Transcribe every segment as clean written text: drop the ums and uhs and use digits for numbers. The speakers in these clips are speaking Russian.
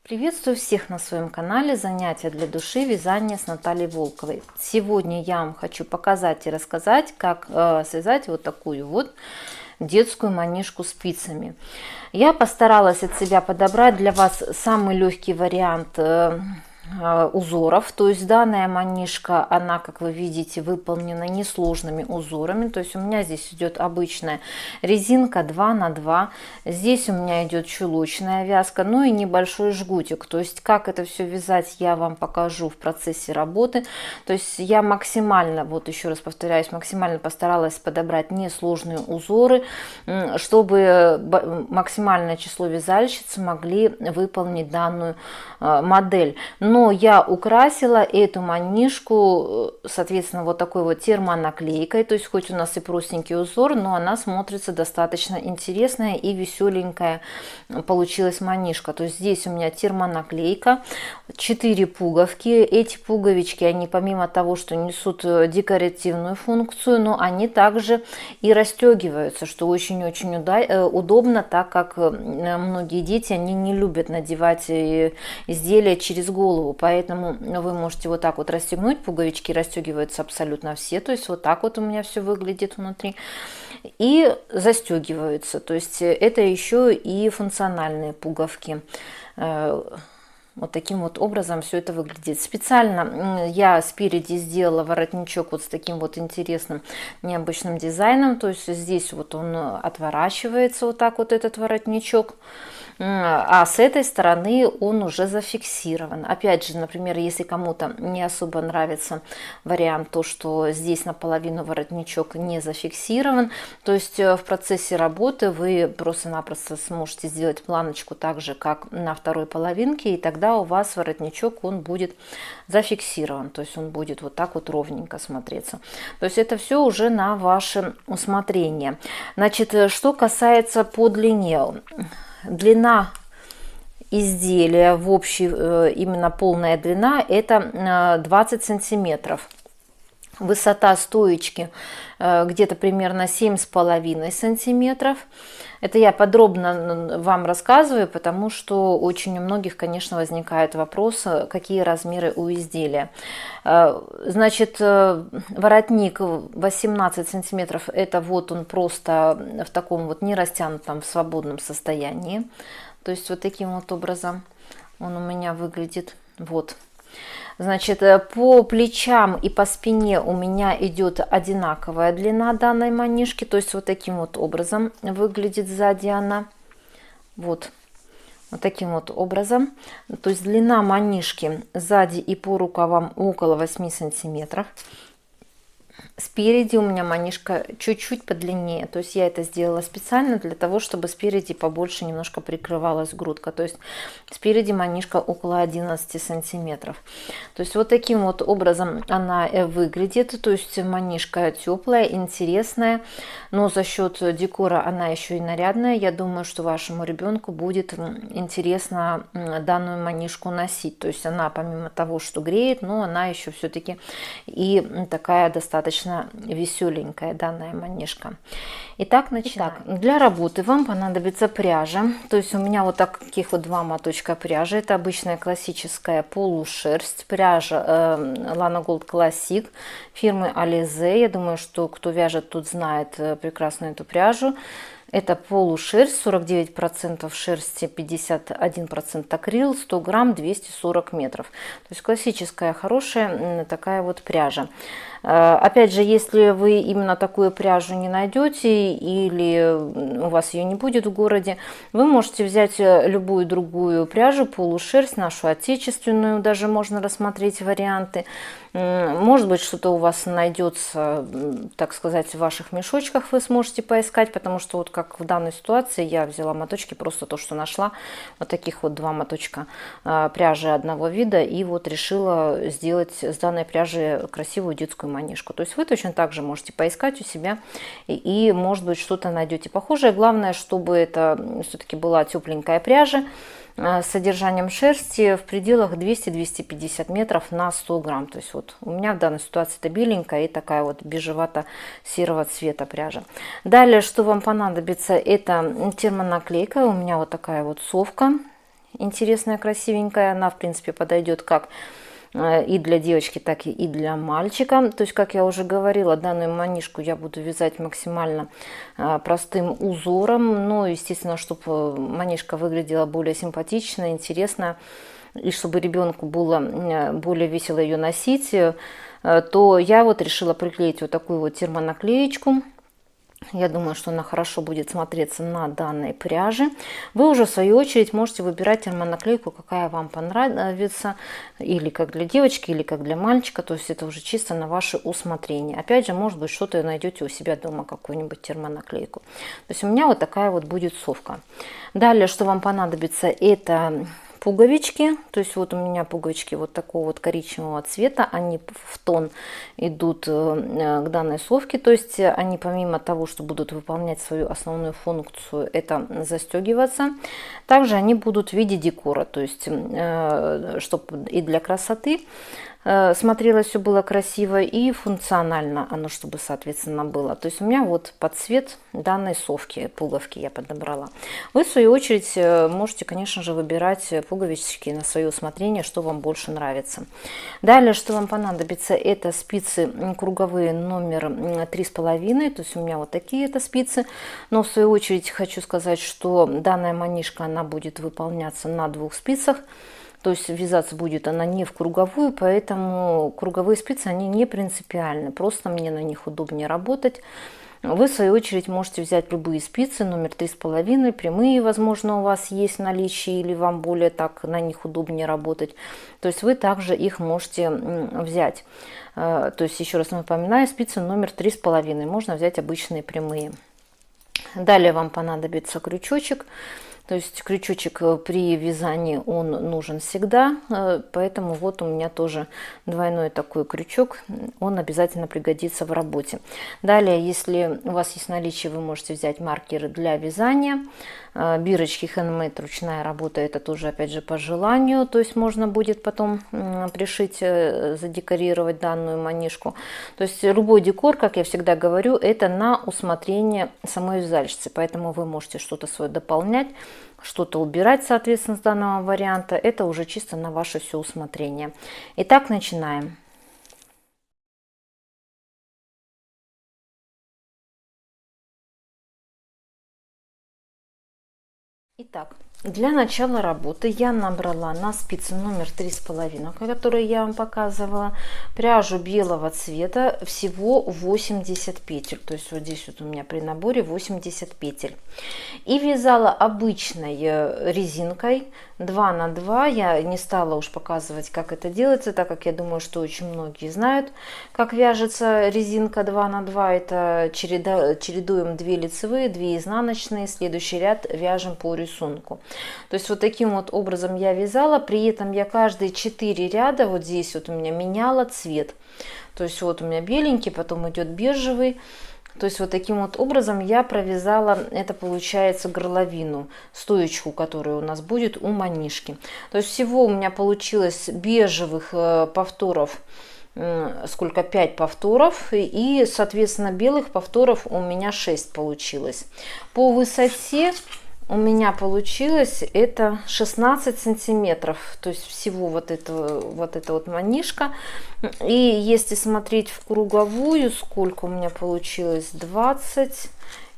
Приветствую всех на своем канале «Занятия для души. Вязание с Натальей Волковой». Сегодня я вам хочу показать и рассказать, как связать вот такую вот детскую манишку спицами. Я постаралась от себя подобрать для вас самый легкий вариант узоров. То есть данная манишка, она, как вы видите, выполнена несложными узорами. То есть у меня здесь идет обычная резинка 2 на 2. Здесь у меня идет чулочная вязка, ну и небольшой жгутик. То есть как это все вязать, я вам покажу в процессе работы. То есть я максимально, вот еще раз повторяюсь, максимально постаралась подобрать несложные узоры, чтобы максимальное число вязальщиц могли выполнить данную модель. Но я украсила эту манишку, соответственно, вот такой вот термонаклейкой. То есть хоть у нас и простенький узор, но она смотрится достаточно интересная и веселенькая получилась манишка. То есть здесь у меня термонаклейка, 4 пуговки. Эти пуговички, они помимо того, что несут декоративную функцию, но они также и расстегиваются, что очень-очень удобно, так как многие дети, они не любят надевать изделия через голову, поэтому вы можете вот так вот расстегнуть, пуговички расстегиваются абсолютно все, то есть вот так вот у меня все выглядит внутри, и застегиваются, то есть это еще и функциональные пуговки. Вот таким вот образом все это выглядит. Специально я спереди сделала воротничок вот с таким вот интересным необычным дизайном. То есть здесь вот он отворачивается вот так вот, этот воротничок. А с этой стороны он уже зафиксирован. Опять же, например, если кому-то не особо нравится вариант, то что здесь наполовину воротничок не зафиксирован, то есть в процессе работы вы просто-напросто сможете сделать планочку так же, как на второй половинке, и тогда у вас воротничок, он будет зафиксирован, то есть он будет вот так вот ровненько смотреться. То есть это все уже на ваше усмотрение. Значит, что касается по длине. Длина изделия в общей, именно полная длина, это 20 сантиметров. Высота стоечки где-то примерно 7,5 сантиметров. Это я подробно вам рассказываю, потому что очень у многих, конечно, возникает вопрос, какие размеры у изделия. Значит, воротник 18 сантиметров, это вот он просто в таком вот не растянутом, в свободном состоянии. То есть вот таким вот образом он у меня выглядит. Вот. Значит, по плечам и по спине у меня идет одинаковая длина данной манишки. То есть вот таким вот образом выглядит сзади она. Вот таким вот образом. То есть длина манишки сзади и по рукавам около 8 сантиметров. Спереди у меня манишка чуть-чуть подлиннее, то есть я это сделала специально для того, чтобы спереди побольше немножко прикрывалась грудка, то есть спереди манишка около 11 сантиметров. То есть вот таким вот образом она выглядит, то есть манишка теплая, интересная, но за счет декора она еще и нарядная. Я думаю, что вашему ребенку будет интересно данную манишку носить, то есть она помимо того, что греет, но она еще все-таки и такая достаточно веселенькая данная манишка. Итак, начинаем. Для работы вам понадобится пряжа. То есть у меня вот таких вот 2 моточка пряжи. Это обычная классическая полушерсть. Пряжа Lana Gold Classic фирмы Alize. Я думаю, что кто вяжет, тут знает прекрасно эту пряжу. Это полушерсть, 49% шерсти, 51% акрил, 100 грамм, 240 метров. То есть классическая, хорошая такая вот пряжа. Опять же, если вы именно такую пряжу не найдете или у вас ее не будет в городе, вы можете взять любую другую пряжу, полушерсть, нашу отечественную, даже можно рассмотреть варианты. Может быть, что-то у вас найдется, так сказать, в ваших мешочках, вы сможете поискать, потому что вот как в данной ситуации я взяла моточки, просто то, что нашла, вот таких вот 2 моточка пряжи одного вида, и вот решила сделать с данной пряжи красивую детскую манишку. То есть вы точно так же можете поискать у себя и может быть, что-то найдете похожее. Главное, чтобы это все-таки была тепленькая пряжа с содержанием шерсти в пределах 200-250 метров на 100 грамм. То есть вот у меня в данной ситуации это беленькая и такая вот бежевато-серого цвета пряжа. Далее, что вам понадобится, это термонаклейка. У меня вот такая вот совка. интересная, красивенькая. Она, в принципе, подойдет как и для девочки, так и для мальчика. То есть, как я уже говорила, данную манишку я буду вязать максимально простым узором. Но, естественно, чтобы манишка выглядела более симпатично, интересно, и чтобы ребенку было более весело ее носить, то я вот решила приклеить вот такую вот термонаклеечку. Я думаю, что она хорошо будет смотреться на данной пряже. Вы уже в свою очередь можете выбирать термонаклейку, какая вам понравится, или как для девочки, или как для мальчика. То есть это уже чисто на ваше усмотрение. Опять же, может быть, что-то найдете у себя дома, какую-нибудь термонаклейку. То есть у меня вот такая вот будет совка. Далее, что вам понадобится, это пуговички. То есть вот у меня пуговички вот такого вот коричневого цвета, они в тон идут к данной совке. То есть они, помимо того, что будут выполнять свою основную функцию, это застегиваться, также они будут в виде декора, то есть чтобы и для красоты смотрелось все было красиво, и функционально оно, чтобы, соответственно, было. То есть у меня вот под цвет данной совки пуговки я подобрала. Вы, в свою очередь, можете, конечно же, выбирать пуговички на свое усмотрение, что вам больше нравится. Далее, что вам понадобится, это спицы круговые номер 3,5. То есть у меня вот такие это спицы. Но, в свою очередь, хочу сказать, что данная манишка, она будет выполняться на 2 спицах. То есть вязаться будет она не в круговую, поэтому круговые спицы, они не принципиальны. Просто мне на них удобнее работать. Вы, в свою очередь, можете взять любые спицы, номер 3,5, прямые, возможно, у вас есть в наличии, или вам более так на них удобнее работать. То есть вы также их можете взять. То есть, еще раз напоминаю, спицы номер 3,5. Можно взять обычные прямые. Далее вам понадобится крючочек. То есть крючочек при вязании он нужен всегда, поэтому вот у меня тоже двойной такой крючок, он обязательно пригодится в работе. Далее, если у вас есть наличие, вы можете взять маркеры для вязания, бирочки handmade, ручная работа, это тоже опять же по желанию, то есть можно будет потом пришить, задекорировать данную манишку. То есть любой декор, как я всегда говорю, это на усмотрение самой вязальщицы, поэтому вы можете что-то свое дополнять, что-то убирать, соответственно, с данного варианта. Это уже чисто на ваше все усмотрение. Итак, начинаем. Итак, для начала работы я набрала на спицы номер 3,5, которые я вам показывала, пряжу белого цвета, всего 80 петель. То есть вот здесь вот у меня при наборе 80 петель. И вязала обычной резинкой 2 на 2. Я не стала уж показывать, как это делается, так как я думаю, что очень многие знают, как вяжется резинка 2 на 2. Это чередуем 2 лицевые, 2 изнаночные, следующий ряд вяжем по рисунку. То есть вот таким вот образом я вязала, при этом я каждые 4 ряда вот здесь вот у меня меняла цвет. То есть вот у меня беленький, потом идет бежевый. То есть вот таким вот образом я провязала, это получается горловину, стоечку, которая у нас будет у манишки. То есть всего у меня получилось бежевых повторов, сколько, 5 повторов, и соответственно белых повторов у меня 6 получилось. По высоте у меня получилось это 16 сантиметров, то есть всего вот эта вот манишка. И если смотреть в круговую, сколько у меня получилось, 20,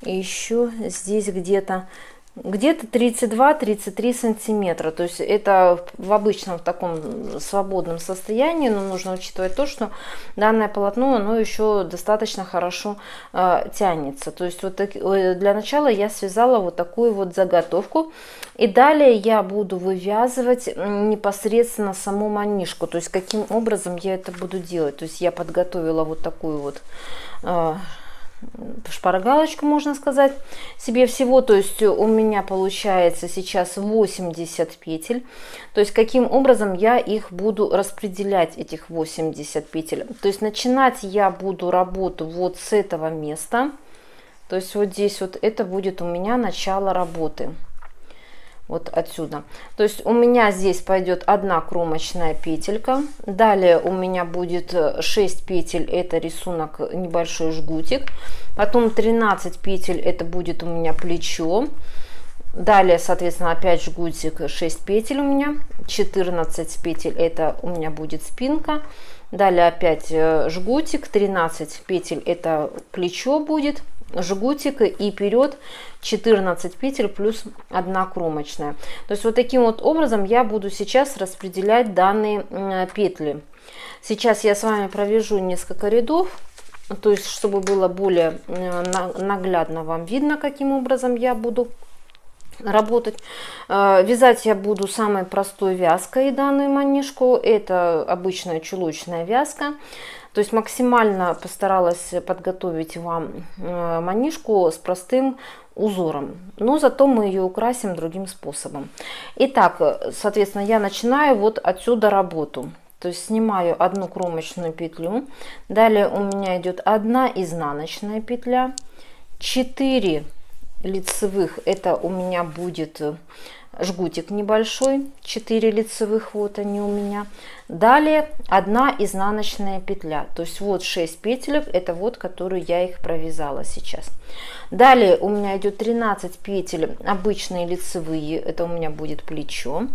и еще здесь где-то 32-33 сантиметра. То есть это в обычном таком свободном состоянии, но нужно учитывать то, что данное полотно, оно еще достаточно хорошо тянется. То есть вот для начала я связала вот такую вот заготовку, и далее я буду вывязывать непосредственно саму манишку. То есть каким образом я это буду делать. То есть я подготовила вот такую вот шпаргалочку, можно сказать, себе всего. То есть у меня получается сейчас 80 петель. То есть каким образом я их буду распределять, этих 80 петель. То есть начинать я буду работу вот с этого места. То есть вот здесь вот это будет у меня начало работы. Вот отсюда. То есть у меня здесь пойдет 1 кромочная петелька. Далее у меня будет 6 петель, это рисунок, небольшой жгутик. Потом 13 петель, это будет у меня плечо. Далее, соответственно, опять жгутик, 6 петель у меня, 14 петель это у меня будет спинка. Далее опять жгутик, 13 петель это плечо будет, жгутик и вперед 14 петель плюс 1 кромочная. То есть вот таким вот образом я буду сейчас распределять данные петли. Сейчас я с вами провяжу несколько рядов, то есть чтобы было более наглядно вам видно, каким образом я буду работать. Вязать я буду самой простой вязкой данную манишку. Это обычная чулочная вязка. То есть максимально постаралась подготовить вам манишку с простым узором. Но зато мы ее украсим другим способом. Итак, соответственно, я начинаю вот отсюда работу. То есть снимаю 1 кромочную петлю. Далее у меня идет 1 изнаночная петля, 4 лицевых, это у меня будет жгутик небольшой, 4 лицевых, вот они у меня. Далее 1 изнаночная петля, то есть вот 6 петелек, это вот, которую я их провязала сейчас. Далее у меня идет 13 петель обычные лицевые, это у меня будет плечо.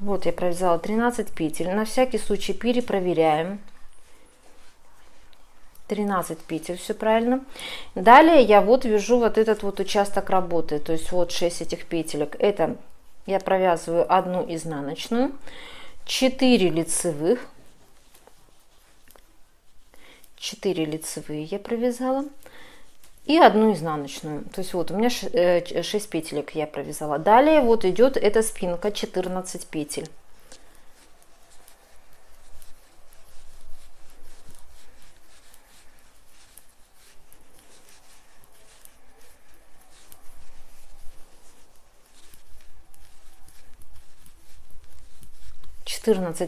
Вот я провязала 13 петель. На всякий случай перепроверяем. 13 петель, все правильно. Далее я вот вяжу вот этот вот участок работы. То есть вот 6 этих петелек. Это я провязываю 1 изнаночную, 4 лицевых. 4 лицевые я провязала. И 1 изнаночную. То есть вот у меня 6 петелек я провязала. Далее вот идет эта спинка, 14 петель.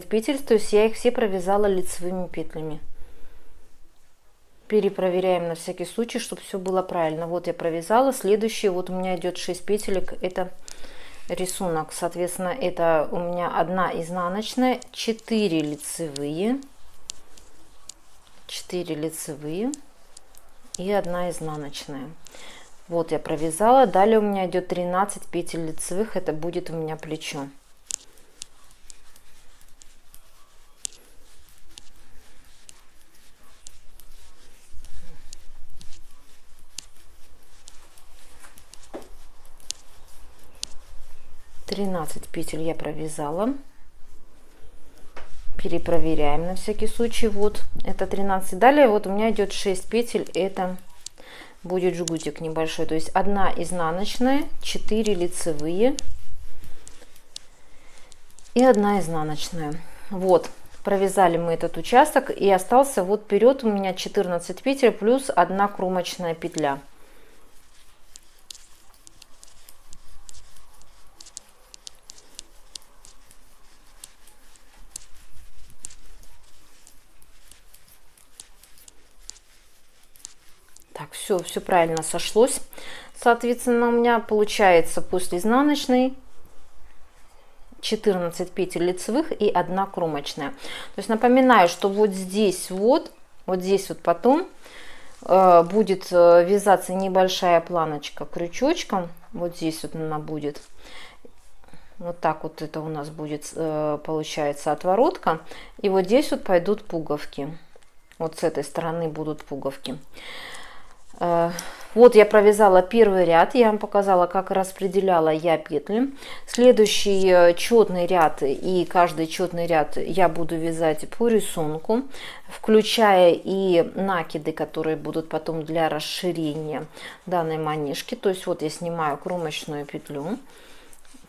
Петель, то есть я их все провязала лицевыми петлями. Перепроверяем на всякий случай, чтобы все было правильно. Вот я провязала. Следующий, вот у меня идет 6 петелек, это рисунок. Соответственно, это у меня 1 изнаночная, 4 лицевые, 4 лицевые и 1 изнаночная. Вот я провязала. Далее у меня идет 13 петель лицевых, это будет у меня плечо. Петель я провязала. Перепроверяем на всякий случай. Вот это 13. Далее вот у меня идет 6 петель, это будет жгутик небольшой, то есть 1 изнаночная, 4 лицевые и 1 изнаночная. Вот провязали мы этот участок, и остался вот вперед у меня 14 петель плюс 1 кромочная петля. Так, все правильно сошлось. Соответственно, у меня получается после изнаночной 14 петель лицевых и 1 кромочная. То есть напоминаю, что вот здесь вот потом будет вязаться небольшая планочка крючочком. Вот здесь вот она будет. Вот так вот это у нас будет получается отворотка. И вот здесь вот пойдут пуговки. Вот с этой стороны будут пуговки. Вот я провязала первый ряд, я вам показала, как распределяла я петли. Следующий четный ряд и каждый четный ряд я буду вязать по рисунку, включая и накиды, которые будут потом для расширения данной манишки. То есть вот я снимаю кромочную петлю,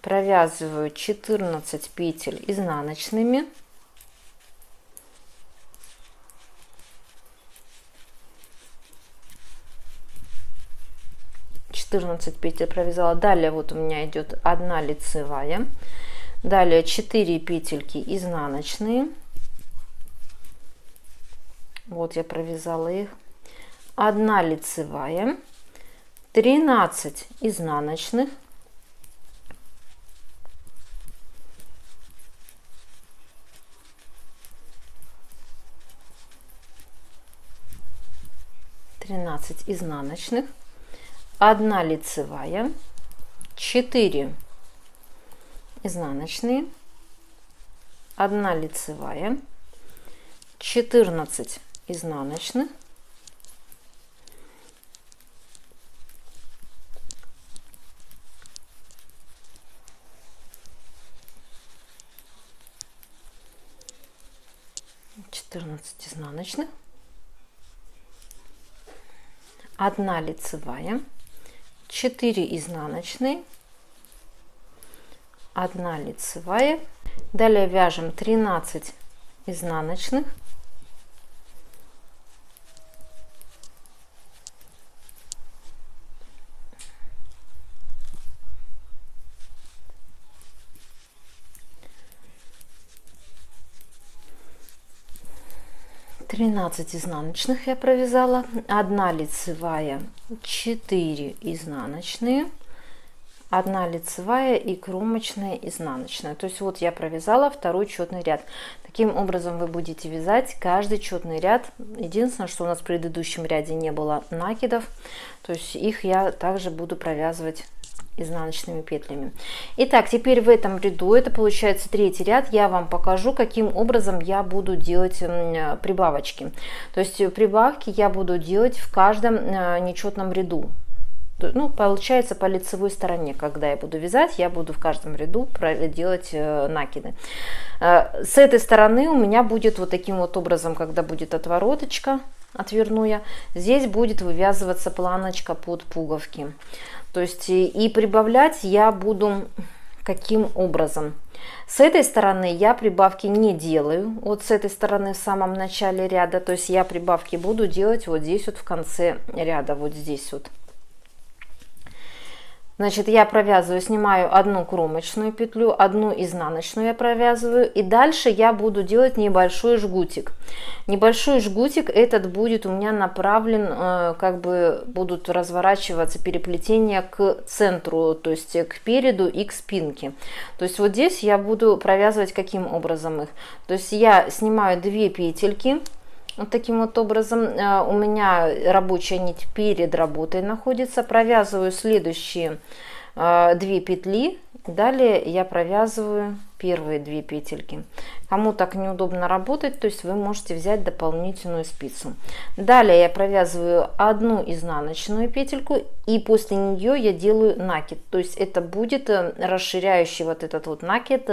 провязываю 14 петель изнаночными. 14 петель провязала. Далее вот у меня идет 1 лицевая, далее 4 петельки изнаночные, вот я провязала их, 1 лицевая, 13 изнаночных, 13 изнаночных, 1 лицевая, 4 изнаночные, 1 лицевая, 14 изнаночных, 14 изнаночных, 1 лицевая, 4 изнаночные, 1 лицевая. Далее вяжем 13 изнаночных, 13 изнаночных я провязала, 1 лицевая, 4 изнаночные, 1 лицевая и кромочная изнаночная. То есть вот я провязала второй четный ряд. Таким образом вы будете вязать каждый четный ряд. Единственное, что у нас в предыдущем ряде не было накидов, то есть их я также буду провязывать изнаночными петлями. Итак, теперь в этом ряду, это получается третий ряд, я вам покажу, каким образом я буду делать прибавочки. То есть прибавки я буду делать в каждом нечетном ряду. Ну, получается, по лицевой стороне, когда я буду вязать, я буду в каждом ряду делать накиды. С этой стороны у меня будет вот таким вот образом, когда будет отвороточка, отверну я, здесь будет вывязываться планочка под пуговки. То есть и прибавлять я буду каким образом. С этой стороны я прибавки не делаю, вот с этой стороны в самом начале ряда, то есть я прибавки буду делать вот здесь вот в конце ряда, вот здесь вот. Значит, я провязываю, снимаю 1 кромочную петлю, 1 изнаночную я провязываю, и дальше я буду делать небольшой жгутик. Небольшой жгутик этот будет у меня направлен, как бы будут разворачиваться переплетения к центру, то есть к переду и к спинке. То есть вот здесь я буду провязывать каким образом их. То есть я снимаю 2 петельки. Вот таким вот образом у меня рабочая нить перед работой находится. Провязываю следующие 2 петли. Далее я провязываю первые 2 петельки. Кому так неудобно работать, то есть вы можете взять дополнительную спицу. Далее я провязываю 1 изнаночную петельку, и после нее я делаю накид. То есть это будет расширяющий вот этот вот накид,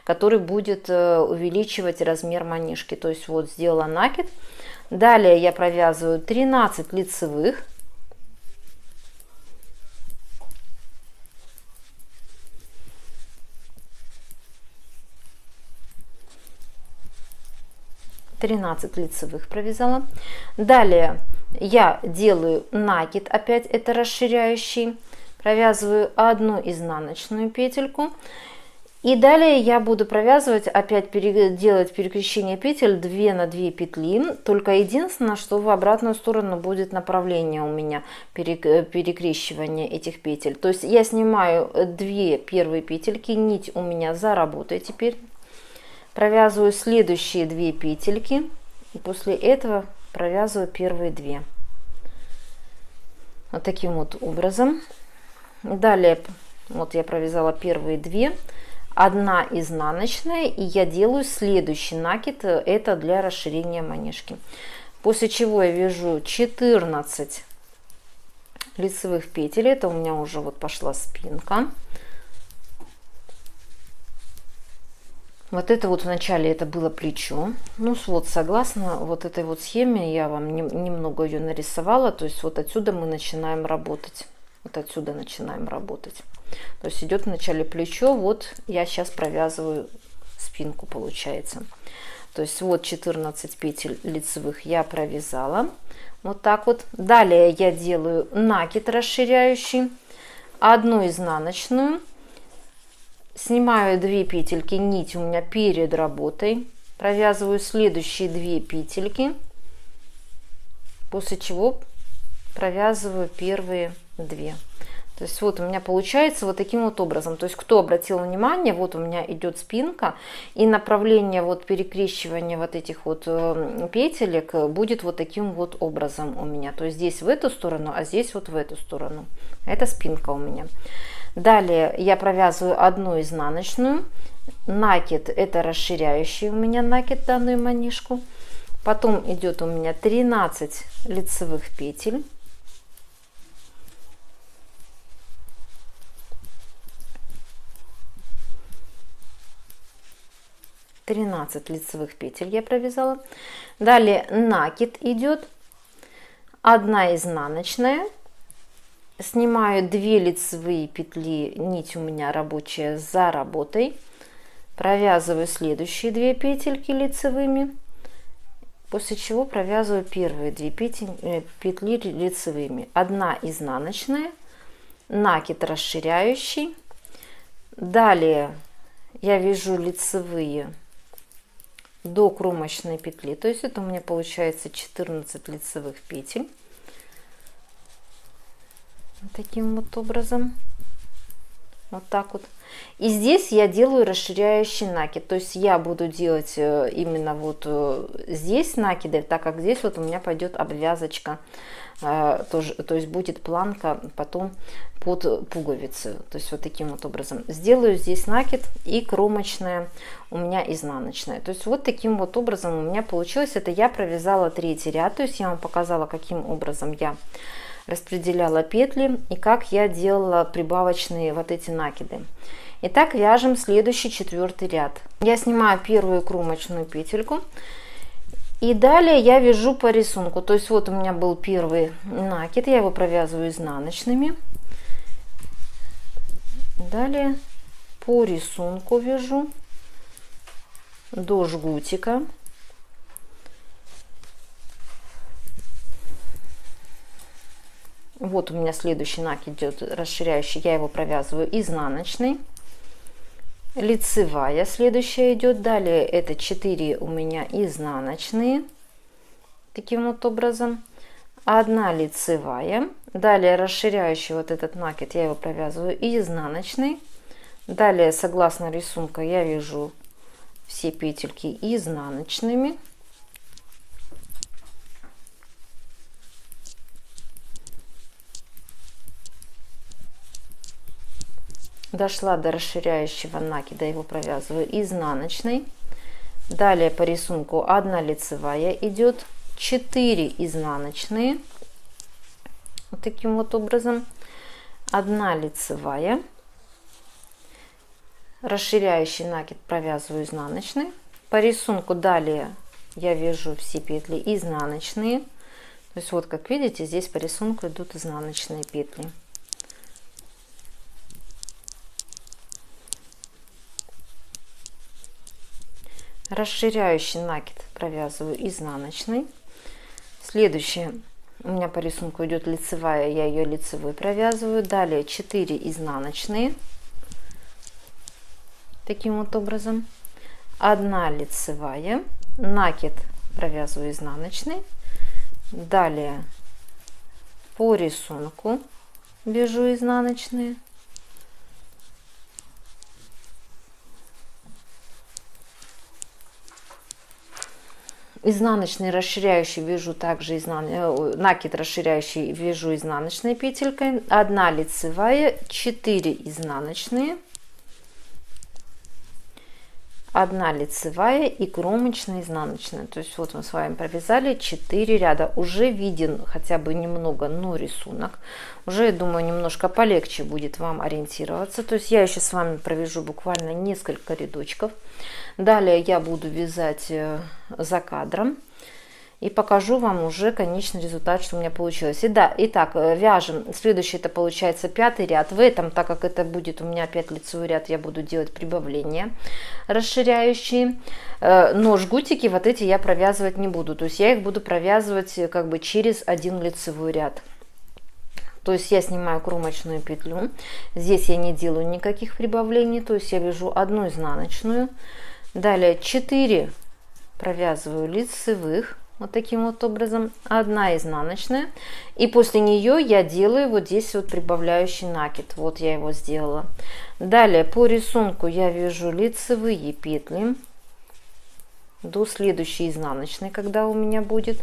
который будет увеличивать размер манишки. То есть вот сделала накид. Далее я провязываю 13 лицевых. Лицевых провязала. Далее я делаю накид, опять это расширяющий, провязываю 1 изнаночную петельку, и далее я буду провязывать, опять делать перекрещение петель 2 на 2 петли, только единственное, что в обратную сторону будет направление у меня перекрещивания этих петель. То есть я снимаю 2 первые петельки, нить у меня за работой теперь. Провязываю следующие 2 петельки, и после этого провязываю первые 2. Вот таким вот образом. Далее вот я провязала первые 2, 1 изнаночная, и я делаю следующий накид, это для расширения манишки. После чего я вяжу 14 лицевых петель, это у меня уже вот пошла спинка. Вот это вот вначале это было плечо. Ну вот согласно вот этой вот схеме я вам немного ее нарисовала. То есть вот отсюда мы начинаем работать. Вот отсюда начинаем работать. То есть идет вначале плечо. Вот я сейчас провязываю спинку, получается. То есть вот 14 петель лицевых я провязала. Вот так вот. Далее я делаю накид расширяющий. 1 изнаночную. Снимаю 2 петельки, нить у меня перед работой, провязываю следующие 2 петельки, после чего провязываю первые 2. То есть вот у меня получается вот таким вот образом. То есть кто обратил внимание, вот у меня идет спинка, и направление вот перекрещивания вот этих вот петелек будет вот таким вот образом у меня. То есть здесь в эту сторону, а здесь вот в эту сторону. Это спинка у меня. Далее я провязываю одну изнаночную. Накид — это расширяющий у меня накид данную манишку. Потом идет у меня 13 лицевых петель. 13 лицевых петель я провязала. Далее накид идет, 1 изнаночная, снимаю 2 лицевые петли, нить у меня рабочая за работой, провязываю следующие 2 петельки лицевыми, после чего провязываю первые 2 петли лицевыми, 1 изнаночная, накид расширяющий. Далее я вяжу лицевые до кромочной петли, то есть это у меня получается 14 лицевых петель, таким вот образом, вот так вот. И здесь я делаю расширяющий накид, то есть я буду делать именно вот здесь накиды, так как здесь вот у меня пойдет обвязочка, тоже, то есть будет планка потом под пуговицу, то есть вот таким вот образом сделаю здесь накид, и кромочная у меня изнаночная, то есть вот таким вот образом у меня получилось. Это я провязала 3-й ряд, то есть я вам показала, каким образом я распределяла петли и как я делала прибавочные вот эти накиды. Итак, вяжем следующий 4-й ряд. Я снимаю первую кромочную петельку. И далее я вяжу по рисунку. То есть вот у меня был первый накид, я его провязываю изнаночными. Далее по рисунку вяжу до жгутика. Вот у меня следующий накид идет расширяющий, я его провязываю изнаночной. Лицевая следующая идет, далее это 4 у меня изнаночные, таким вот образом, 1 лицевая, далее расширяющий вот этот накид, я его провязываю изнаночной, далее согласно рисунку я вяжу все петельки изнаночными. Дошла до расширяющего накида, его провязываю изнаночной. Далее по рисунку 1 лицевая идет, 4 изнаночные, вот таким вот образом, 1 лицевая, расширяющий накид провязываю изнаночной. По рисунку далее я вяжу все петли изнаночные, то есть вот как видите, здесь по рисунку идут изнаночные петли. Расширяющий накид провязываю изнаночной. Следующее у меня по рисунку идет лицевая, я ее лицевой провязываю. Далее 4 изнаночные, таким вот образом, 1 лицевая, накид провязываю изнаночный. Далее по рисунку вяжу изнаночные. Изнаночный расширяющий вяжу также накид расширяющий вяжу изнаночной петелькой, 1 лицевая, 4 изнаночные, 1 лицевая и кромочная изнаночная. То есть вот мы с вами провязали 4 ряда. Уже виден хотя бы немного, но рисунок. Уже, я думаю, немножко полегче будет вам ориентироваться. То есть я еще с вами провяжу буквально несколько рядочков. Далее я буду вязать за кадром и покажу вам уже конечный результат, что у меня получилось. Итак, вяжем. Следующий это получается 5-й ряд. В этом, так как это будет у меня опять лицевой ряд, я буду делать прибавления расширяющие. Но жгутики вот эти я провязывать не буду. То есть я их буду провязывать как бы через 1 лицевой ряд. То есть я снимаю кромочную петлю. Здесь я не делаю никаких прибавлений. То есть я вяжу 1 изнаночную. Далее 4 провязываю лицевых. вот таким вот образом, 1 изнаночная, и после нее я делаю вот здесь вот прибавляющий накид, вот я его сделала. Далее по рисунку я вяжу лицевые петли до следующей изнаночной, когда у меня будет.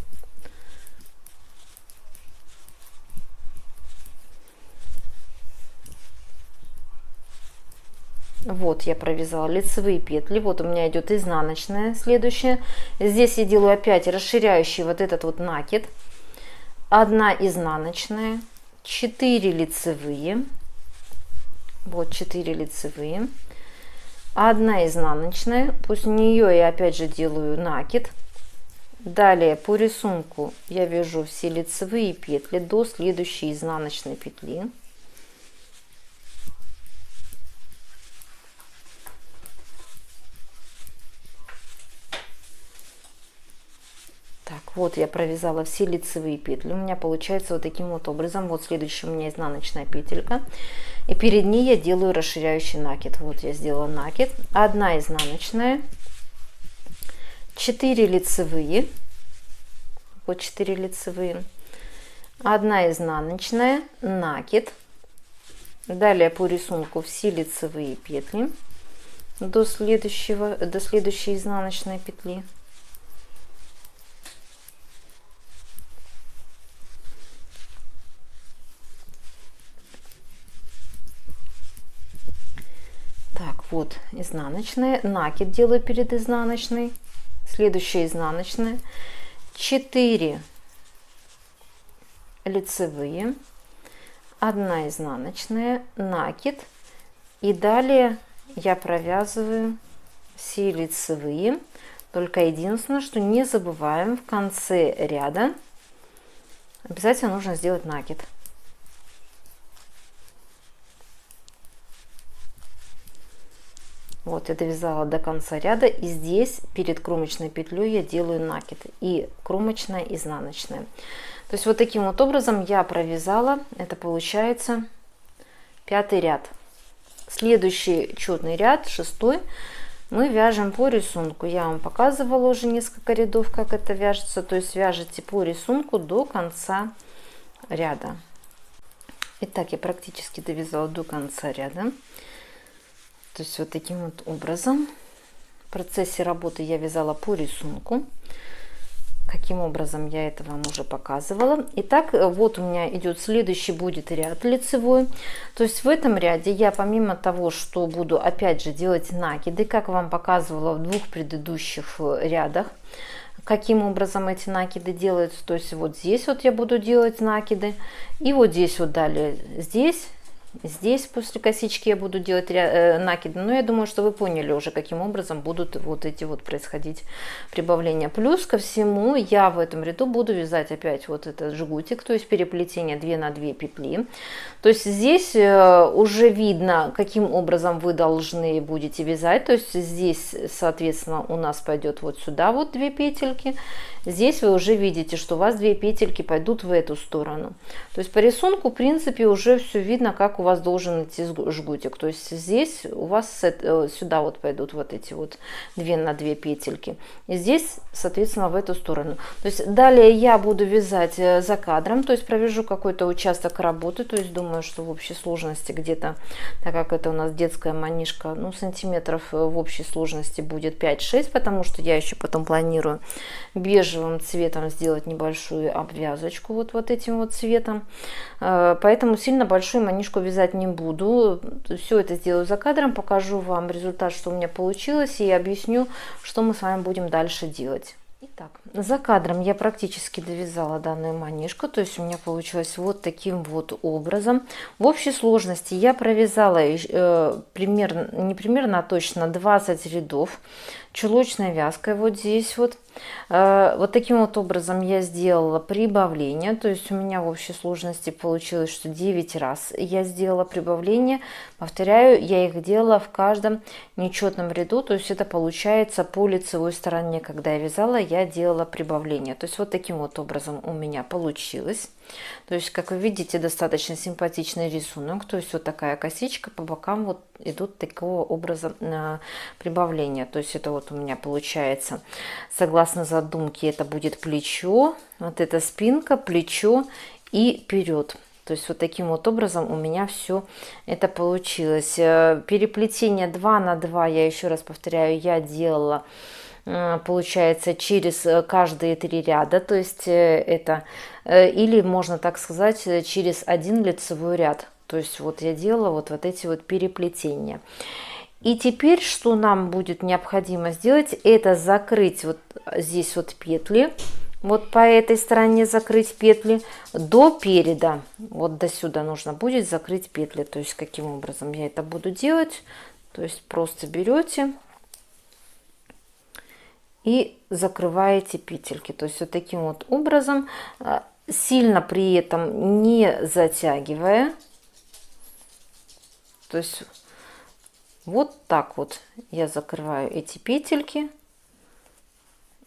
Вот я провязала лицевые петли, вот у меня идет изнаночная следующая. Здесь я делаю опять расширяющий вот этот вот накид, 1 изнаночная, 4 лицевые, вот 4 лицевые, 1 изнаночная, после нее я опять же делаю накид. Далее по рисунку я вяжу все лицевые петли до следующей изнаночной петли. Так, вот я провязала все лицевые петли. У меня получается вот таким вот образом. Вот следующая у меня изнаночная петелька. И перед ней я делаю расширяющий накид. Вот я сделала накид. 1 изнаночная. 4 лицевые. Вот 4 лицевые. 1 изнаночная. Накид. Далее по рисунку все лицевые петли до следующей изнаночной петли. Так, вот изнаночная, накид делаю перед изнаночной, следующая изнаночная, 4 лицевые, 1 изнаночная, накид, и далее я провязываю все лицевые. Только единственное, что не забываем, в конце ряда обязательно нужно сделать накид. Вот я довязала до конца ряда, и здесь перед кромочной петлей я делаю накид, и кромочная, изнаночная. То есть вот таким вот образом я провязала, это получается 5-й ряд. Следующий четный ряд, 6-й, мы вяжем по рисунку. Я вам показывала уже несколько рядов, как это вяжется, то есть вяжете по рисунку до конца ряда. Итак, я практически довязала до конца ряда. То есть вот таким вот образом. В процессе работы я вязала по рисунку. Каким образом я это вам уже показывала. Итак, вот у меня идет следующий будет ряд лицевой. То есть в этом ряде я помимо того, что буду опять же делать накиды, как вам показывала в 2 предыдущих рядах, каким образом эти накиды делаются. То есть вот здесь вот я буду делать накиды, и вот здесь вот далее здесь после косички я буду делать накиды. Но я думаю, что вы поняли уже, каким образом будут вот эти вот происходить прибавления. Плюс ко всему я в этом ряду буду вязать опять вот этот жгутик, то есть переплетение 2 на 2 петли. То есть здесь уже видно, каким образом вы должны будете вязать. То есть здесь, соответственно, у нас пойдет вот сюда вот 2 петельки. Здесь вы уже видите, что у вас 2 петельки пойдут в эту сторону. То есть по рисунку, в принципе, уже все видно, как у вас должен идти жгутик. То есть здесь у вас сюда вот пойдут вот эти вот 2 на 2 петельки. И здесь, соответственно, в эту сторону. То есть далее я буду вязать за кадром, то есть провяжу какой-то участок работы. То есть думаю, что в общей сложности где-то, так как это у нас детская манишка, ну, сантиметров в общей сложности будет 5-6, потому что я еще потом планирую бежевым цветом сделать небольшую обвязочку вот этим вот цветом. Поэтому сильно большую манишку вязать не буду. Все это сделаю за кадром, покажу вам результат, что у меня получилось, и объясню, что мы с вами будем дальше делать. Итак, за кадром я практически довязала данную манишку, то есть у меня получилось вот таким вот образом. В общей сложности я провязала примерно, а точно 20 рядов чулочной вязкой вот здесь вот. Вот таким вот образом я сделала прибавление, то есть у меня в общей сложности получилось, что 9 раз я сделала прибавление. Повторяю, я их делала в каждом нечетном ряду, то есть это получается по лицевой стороне, когда я вязала, я делала было прибавление. То есть вот таким вот образом у меня получилось. То есть, как вы видите, достаточно симпатичный рисунок. То есть вот такая косичка, по бокам вот идут такого образа прибавления. То есть это вот у меня получается, согласно задумке, это будет плечо, вот эта спинка, плечо и вперед. То есть вот таким вот образом у меня все это получилось. Переплетение 2 на 2, я еще раз повторяю, я делала, получается, через каждые 3 ряда. То есть это, или можно так сказать, через один лицевой ряд. То есть вот я делала вот эти вот переплетения. И теперь, что нам будет необходимо сделать, это закрыть вот здесь вот петли. Вот по этой стороне закрыть петли до переда. Вот до сюда нужно будет закрыть петли. То есть каким образом я это буду делать. То есть просто берете и закрываете петельки. То есть вот таким вот образом, сильно при этом не затягивая. То есть вот так вот я закрываю эти петельки.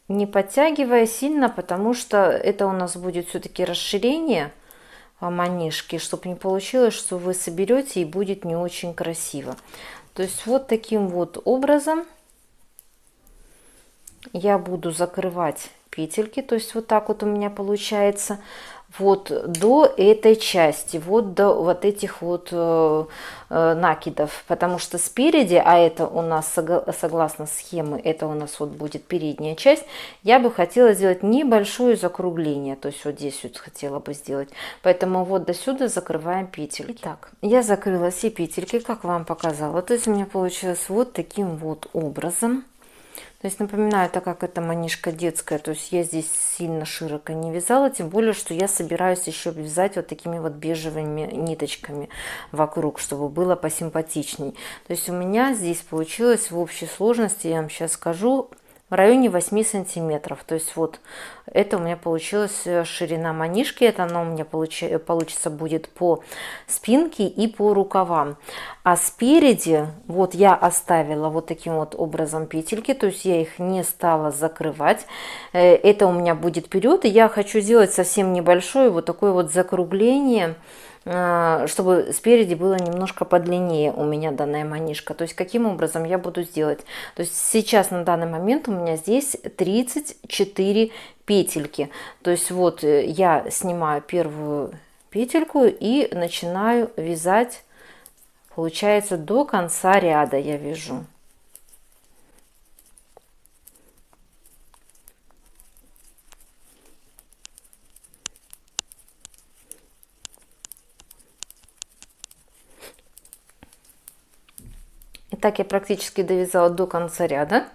Не подтягивая сильно, потому что это у нас будет все-таки расширение манишки, чтобы не получилось, что вы соберете и будет не очень красиво. То есть вот таким вот образом я буду закрывать петельки. То есть вот так вот у меня получается. Вот до этой части, вот до вот этих вот накидов, потому что спереди, а это у нас согласно схемы, это у нас вот будет передняя часть, я бы хотела сделать небольшое закругление, то есть вот здесь вот хотела бы сделать, поэтому вот до сюда закрываем петельки. Итак, я закрыла все петельки, как вам показала, то есть у меня получилось вот таким вот образом. То есть напоминаю, так как это манишка детская, то есть я здесь сильно широко не вязала, тем более, что я собираюсь еще вязать вот такими вот бежевыми ниточками вокруг, чтобы было посимпатичней. То есть у меня здесь получилось в общей сложности, я вам сейчас скажу, в районе 8 сантиметров. То есть вот это у меня получилась ширина манишки. Это она у меня получится будет по спинке и по рукавам. А спереди вот я оставила вот таким вот образом петельки. То есть я их не стала закрывать. Это у меня будет вперед. И я хочу сделать совсем небольшое вот такое вот закругление, чтобы спереди было немножко подлиннее у меня данная манишка. То есть каким образом я буду сделать. То есть сейчас на данный момент у меня здесь 34 петельки. То есть вот я снимаю первую петельку и начинаю вязать, получается, до конца ряда я вяжу. Итак, я практически довязала до конца ряда.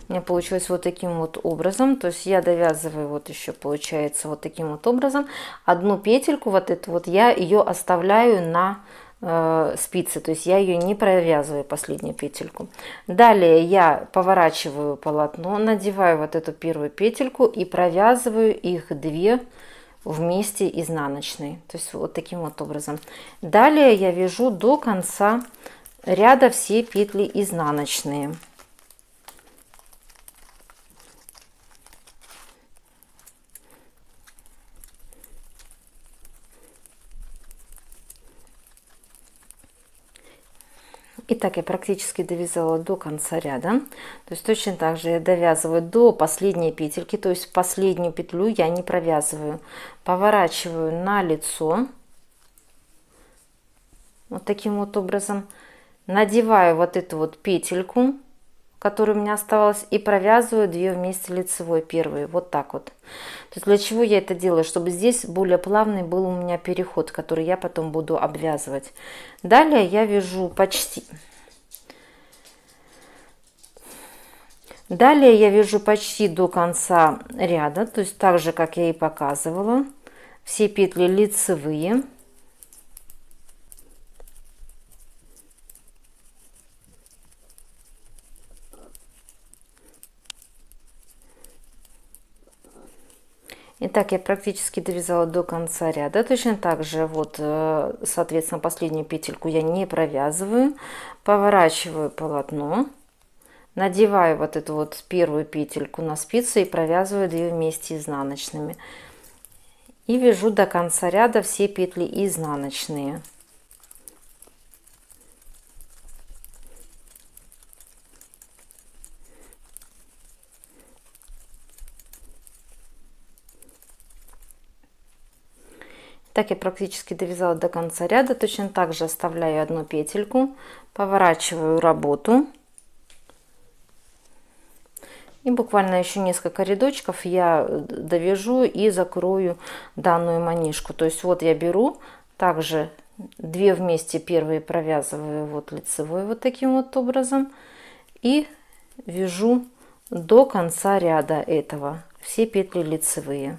У меня получилось вот таким вот образом. То есть я довязываю вот еще, получается, вот таким вот образом. Одну петельку, вот эту вот, я ее оставляю на спицы. То есть я ее не провязываю, последнюю петельку. Далее я поворачиваю полотно, надеваю вот эту первую петельку и провязываю их две вместе изнаночной. То есть вот таким вот образом. Далее я вяжу до конца ряда все петли изнаночные. Итак, я практически довязала до конца ряда. То есть точно так же я довязываю до последней петельки, то есть последнюю петлю я не провязываю. Поворачиваю на лицо вот таким вот образом. Надеваю вот эту вот петельку, которая у меня осталась, и провязываю 2 вместе лицевой, первые, вот так вот. То есть для чего я это делаю? Чтобы здесь более плавный был у меня переход, который я потом буду обвязывать. Далее я вяжу почти. Далее я вяжу почти до конца ряда, то есть так же, как я и показывала. Все петли лицевые. Итак, я практически довязала до конца ряда. Точно так же, вот, соответственно, последнюю петельку я не провязываю. Поворачиваю полотно Надеваю вот эту вот первую петельку на спицу и провязываю 2 вместе изнаночными. И вяжу до конца ряда все петли изнаночные. Так я практически довязала до конца ряда. Точно так же оставляю одну петельку, поворачиваю работу. И буквально еще несколько рядочков я довяжу и закрою данную манишку. То есть вот я беру также 2 вместе первые провязываю вот лицевой вот таким вот образом. И вяжу до конца ряда этого все петли лицевые.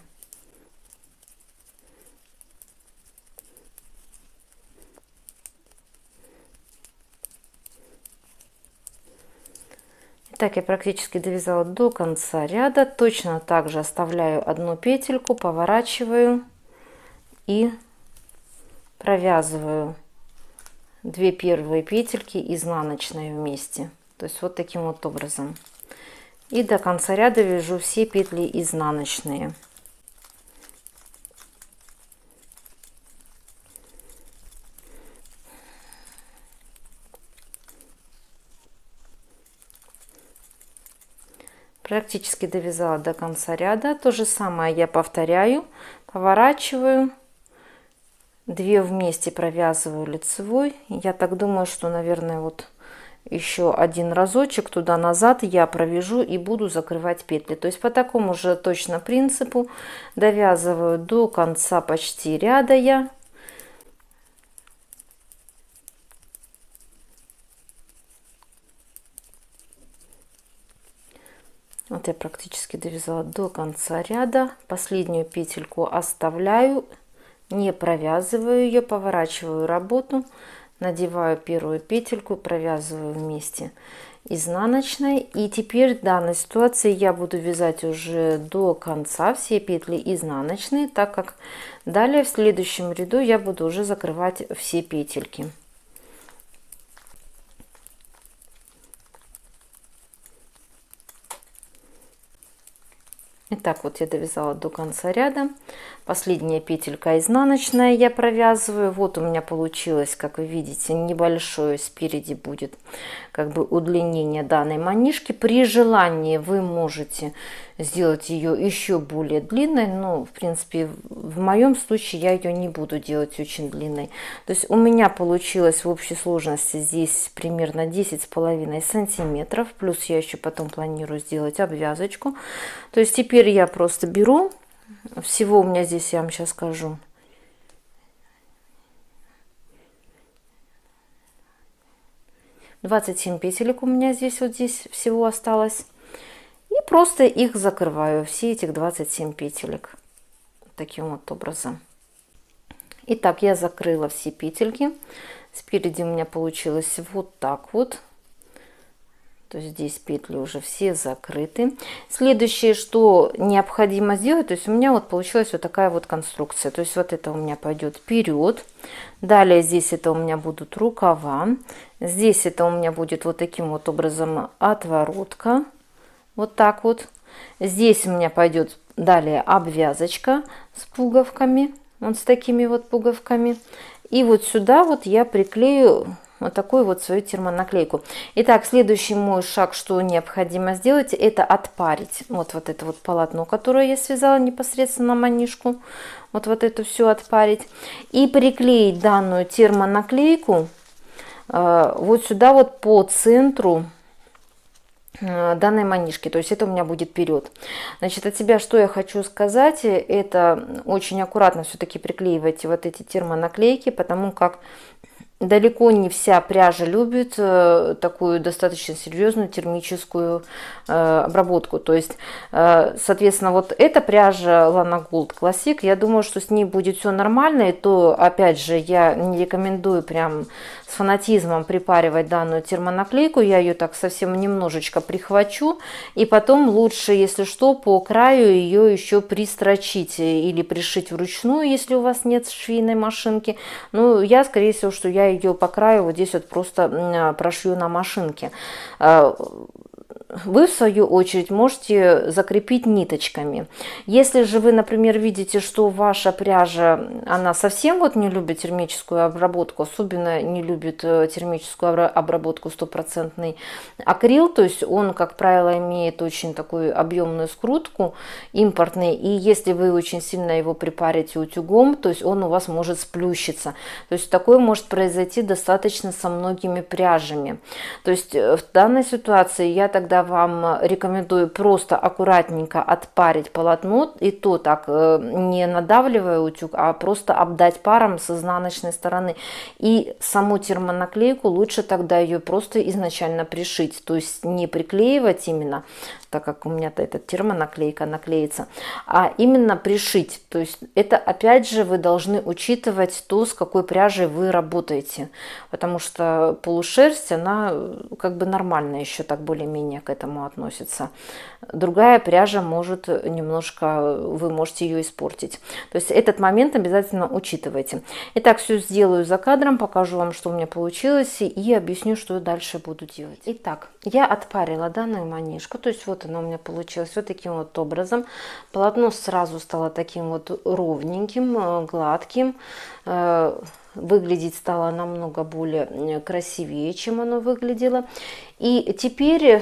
Так я практически довязала до конца ряда. Точно так же оставляю одну петельку, поворачиваю и провязываю 2 первые петельки изнаночные вместе. То есть вот таким вот образом. И до конца ряда вяжу все петли изнаночные. Практически довязала до конца ряда. То же самое я повторяю, поворачиваю, 2 вместе провязываю лицевой. Я так думаю, что, наверное, вот еще один разочек туда-назад я провяжу и буду закрывать петли. То есть по такому же точно принципу довязываю до конца почти ряда я. Вот я практически довязала до конца ряда. Последнюю петельку оставляю, не провязываю ее, поворачиваю работу, надеваю первую петельку, провязываю вместе изнаночной. И теперь в данной ситуации я буду вязать уже до конца все петли изнаночные, так как далее в следующем ряду я буду уже закрывать все петельки. Итак, вот я довязала до конца ряда. Последняя петелька изнаночная я провязываю. Вот у меня получилось, как вы видите, небольшое спереди будет как бы удлинение данной манишки. При желании вы можете сделать ее еще более длинной, но в принципе в моем случае я ее не буду делать очень длинной. То есть у меня получилось в общей сложности здесь примерно 10,5 сантиметров, плюс я еще потом планирую сделать обвязочку. То есть теперь я просто беру, всего у меня здесь, я вам сейчас скажу, 27 петелек у меня здесь вот здесь всего осталось. И просто их закрываю, все этих 27 петелек. Таким вот образом. Итак, я закрыла все петельки. Спереди у меня получилось вот так вот. То есть здесь петли уже все закрыты. Следующее, что необходимо сделать, то есть у меня вот получилась вот такая вот конструкция. То есть вот это у меня пойдет вперед. Далее здесь это у меня будут рукава. Здесь это у меня будет вот таким вот образом отворотка. Вот так вот. Здесь у меня пойдет далее обвязочка с пуговками. Вот с такими вот пуговками. И вот сюда вот я приклею вот такую вот свою термонаклейку. Итак, следующий мой шаг, что необходимо сделать, это отпарить вот это вот полотно, которое я связала непосредственно на манишку. Вот это все отпарить. И приклеить данную термонаклейку вот сюда вот по центру данной манишки. То есть это у меня будет вперед. Значит, от себя что я хочу сказать, это очень аккуратно все-таки приклеивайте вот эти термонаклейки, потому как далеко не вся пряжа любит такую достаточно серьезную термическую обработку. То есть, соответственно, вот эта пряжа Lana Gold Classic, я думаю, что с ней будет все нормально. И то, опять же, я не рекомендую прям с фанатизмом припаривать данную термонаклейку. Я ее так совсем немножечко прихвачу. И потом лучше, если что, по краю ее еще пристрочить или пришить вручную, если у вас нет швейной машинки. Ну, я, скорее всего, что я ее по краю вот здесь вот просто прошью на машинке. вы, в свою очередь, можете закрепить ниточками. Если же вы, например, видите, что ваша пряжа, она совсем вот не любит термическую обработку, особенно не любит термическую обработку стопроцентный акрил, то есть он, как правило, имеет очень такую объемную скрутку, импортный, и если вы очень сильно его припарите утюгом, то есть он у вас может сплющиться. То есть такое может произойти достаточно со многими пряжами. То есть в данной ситуации я тогда вам рекомендую просто аккуратненько отпарить полотно, и то так не надавливая утюг, а просто обдать паром с изнаночной стороны. И саму термонаклейку лучше тогда ее просто изначально пришить, то есть не приклеивать именно, так как у меня-то эта термонаклейка наклеится, а именно пришить. То есть это опять же вы должны учитывать то, с какой пряжей вы работаете, потому что полушерсть, она как бы нормально еще так более-менее к этому относится. Другая пряжа может немножко, вы можете ее испортить. То есть этот момент обязательно учитывайте. Итак, все сделаю за кадром, покажу вам, что у меня получилось, и объясню, что я дальше буду делать. Итак, я отпарила данную манишку, то есть вот она у меня получилась вот таким вот образом. Полотно сразу стало таким вот ровненьким, гладким. Выглядеть стало намного более красивее, чем оно выглядело. И теперь,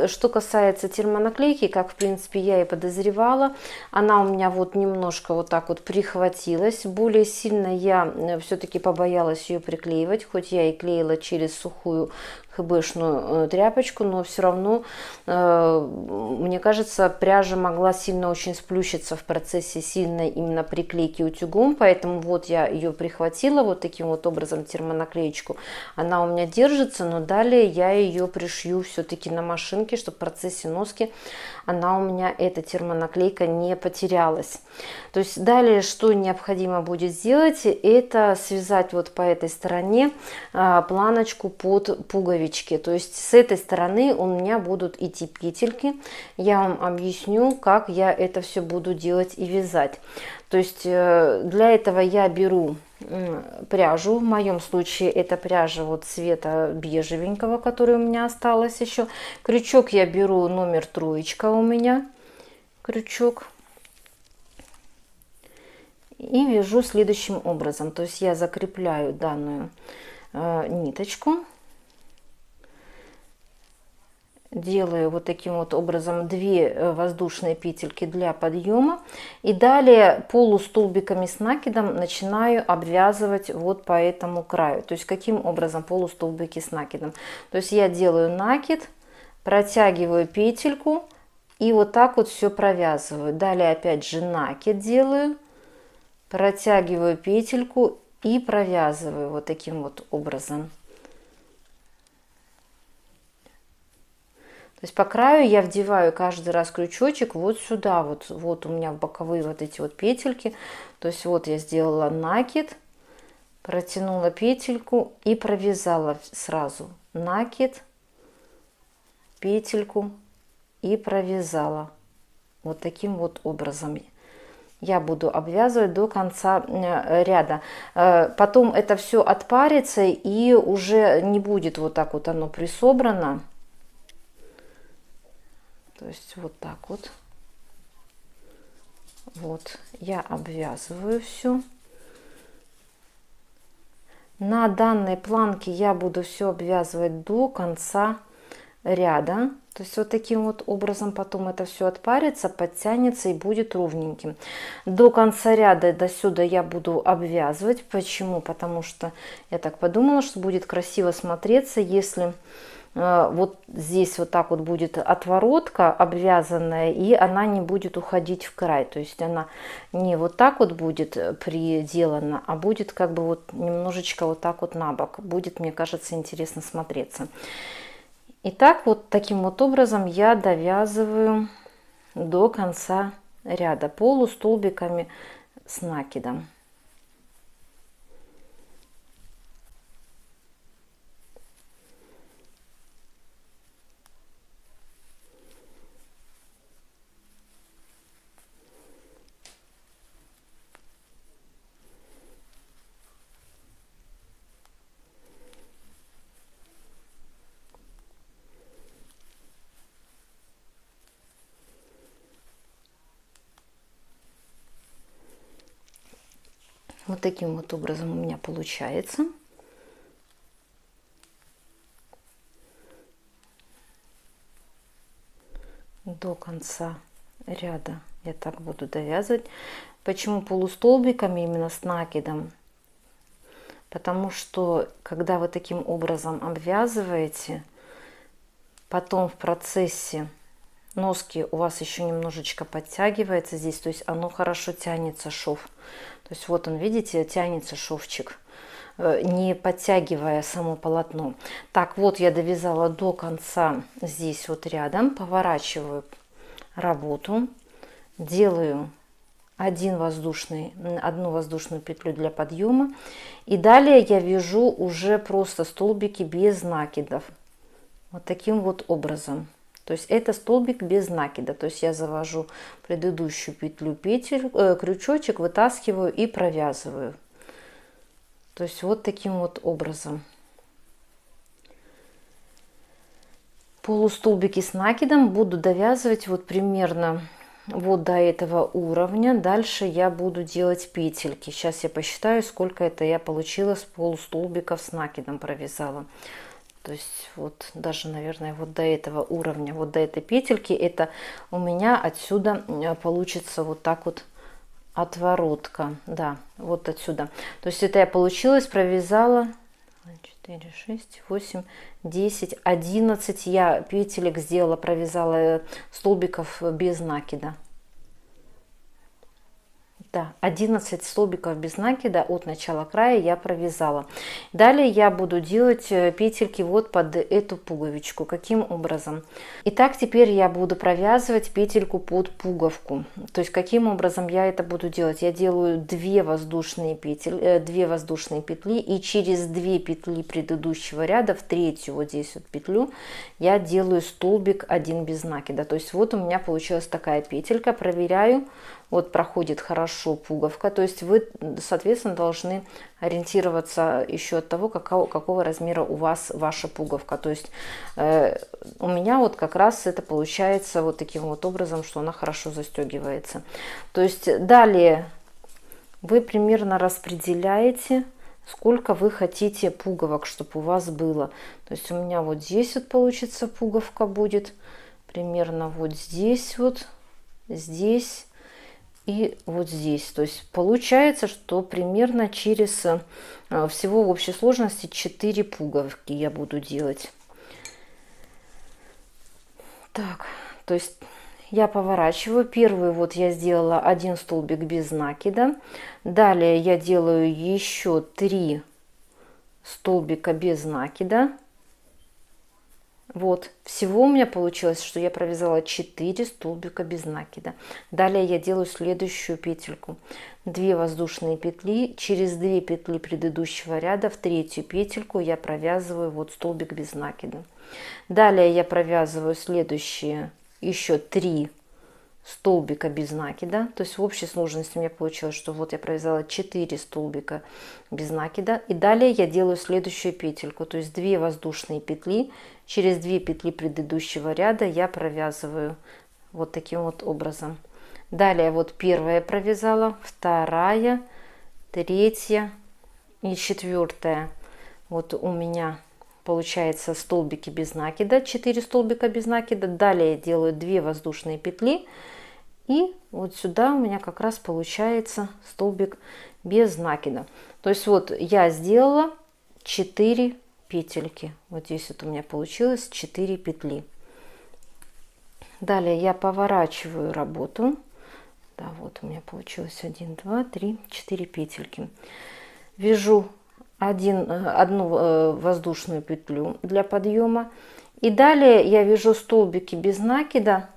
что касается термонаклейки, как в принципе я и подозревала, она у меня вот немножко вот так вот прихватилась. Более сильно я все-таки побоялась ее приклеивать, хоть я и клеила через сухую ХБшную тряпочку, но все равно, мне кажется, пряжа могла сильно очень сплющиться в процессе сильной именно приклейки утюгом, поэтому вот я ее прихватила вот таким вот образом, термонаклеечку. Она у меня держится, но далее я ее пришью все-таки на машинке, чтобы в процессе носки она у меня, эта термонаклейка, не потерялась. То есть далее, что необходимо будет сделать, это связать вот по этой стороне планочку под пуговички. То есть с этой стороны у меня будут идти петельки. Я вам объясню, как я это все буду делать и вязать. То есть для этого я беру пряжу, в моем случае это пряжа вот цвета бежевенького, который у меня осталось еще. Крючок я беру номер 3 у меня, крючок. И вяжу следующим образом. То есть я закрепляю данную ниточку. Делаю вот таким вот образом 2 воздушные петельки для подъема. И далее полустолбиками с накидом начинаю обвязывать вот по этому краю. То есть каким образом полустолбики с накидом? То есть я делаю накид, протягиваю петельку и вот так вот все провязываю. Далее опять же накид делаю, протягиваю петельку и провязываю вот таким вот образом. То есть по краю я вдеваю каждый раз крючочек вот сюда, вот у меня в боковые вот эти вот петельки. То есть вот я сделала накид, протянула петельку и провязала сразу накид, петельку и провязала. Вот таким вот образом я буду обвязывать до конца ряда. Потом это все отпарится и уже не будет вот так вот оно присобрано. То есть вот так вот. Вот я обвязываю все. На данной планке я буду все обвязывать до конца ряда. То есть вот таким вот образом потом это все отпарится, подтянется и будет ровненьким. До конца ряда до сюда я буду обвязывать. Почему? Потому что я так подумала, что будет красиво смотреться, если вот здесь вот так вот будет отворотка обвязанная, и она не будет уходить в край. То есть она не вот так вот будет приделана, а будет как бы вот немножечко вот так вот на бок. Будет, мне кажется, интересно смотреться. Итак, вот таким вот образом я довязываю до конца ряда полустолбиками с накидом. Вот таким вот образом у меня получается. До конца ряда я так буду довязывать. Почему полустолбиками именно с накидом? Потому что когда вы таким образом обвязываете, потом в процессе носки у вас еще немножечко подтягивается здесь, то есть оно хорошо тянется, шов. То есть вот он, видите, тянется шовчик, не подтягивая само полотно. Так, вот я довязала до конца здесь вот рядом, поворачиваю работу, делаю одну воздушную петлю для подъема, и далее я вяжу уже просто столбики без накидов, вот таким вот образом. То есть это столбик без накида, то есть я завожу предыдущую петлю, крючочек, вытаскиваю и провязываю. То есть вот таким вот образом. Полустолбики с накидом буду довязывать вот примерно вот до этого уровня. Дальше я буду делать петельки. Сейчас я посчитаю, сколько это я получила с полустолбиков с накидом провязала. То есть вот даже, наверное, вот до этого уровня, вот до этой петельки, это у меня отсюда получится вот так вот отворотка. Да, вот отсюда. То есть это я получилось, провязала 4, 6, 8, 10, 11 я петелек сделала, провязала столбиков без накида. Да, 11 столбиков без накида от начала края я провязала. Далее я буду делать петельки вот под эту пуговичку. Каким образом? Итак, теперь я буду провязывать петельку под пуговку. То есть каким образом я это буду делать? Я делаю 2 воздушные петли, и через 2 петли предыдущего ряда в третью вот здесь вот петлю я делаю столбик 1 без накида. То есть вот у меня получилась такая петелька. Проверяю. Вот проходит хорошо пуговка, то есть вы, соответственно, должны ориентироваться еще от того, какого размера у вас ваша пуговка. То есть у меня вот как раз это получается вот таким вот образом, что она хорошо застегивается. То есть далее вы примерно распределяете, сколько вы хотите пуговок, чтобы у вас было. То есть у меня вот здесь вот получится пуговка будет, примерно вот здесь вот, здесь. И вот здесь. То есть получается, что примерно через всего в общей сложности 4 пуговки я буду делать. Так, то есть я поворачиваю. Первый вот я сделала 1 столбик без накида. Далее я делаю еще 3 столбика без накида. Вот, всего у меня получилось, что я провязала 4 столбика без накида. Далее я делаю следующую петельку. 2 воздушные петли, через 2 петли предыдущего ряда в третью петельку я провязываю вот столбик без накида. Далее я провязываю следующие еще 3 столбика без накида. То есть в общей сложности у меня получилось, что вот я провязала 4 столбика без накида. И далее я делаю следующую петельку, то есть 2 воздушные петли, через 2 петли предыдущего ряда я провязываю вот таким вот образом. Далее вот первая провязала, вторая, третья и 4. Вот у меня получается столбики без накида, 4 столбика без накида. Далее я делаю 2 воздушные петли, и вот сюда у меня как раз получается столбик без накида. То есть вот я сделала 4 петельки. Вот здесь вот у меня получилось 4 петли. Далее я поворачиваю работу. Да, вот у меня получилось 1, 2, 3, 4 петельки. Вяжу одну воздушную петлю для подъема. И далее я вяжу столбики без накида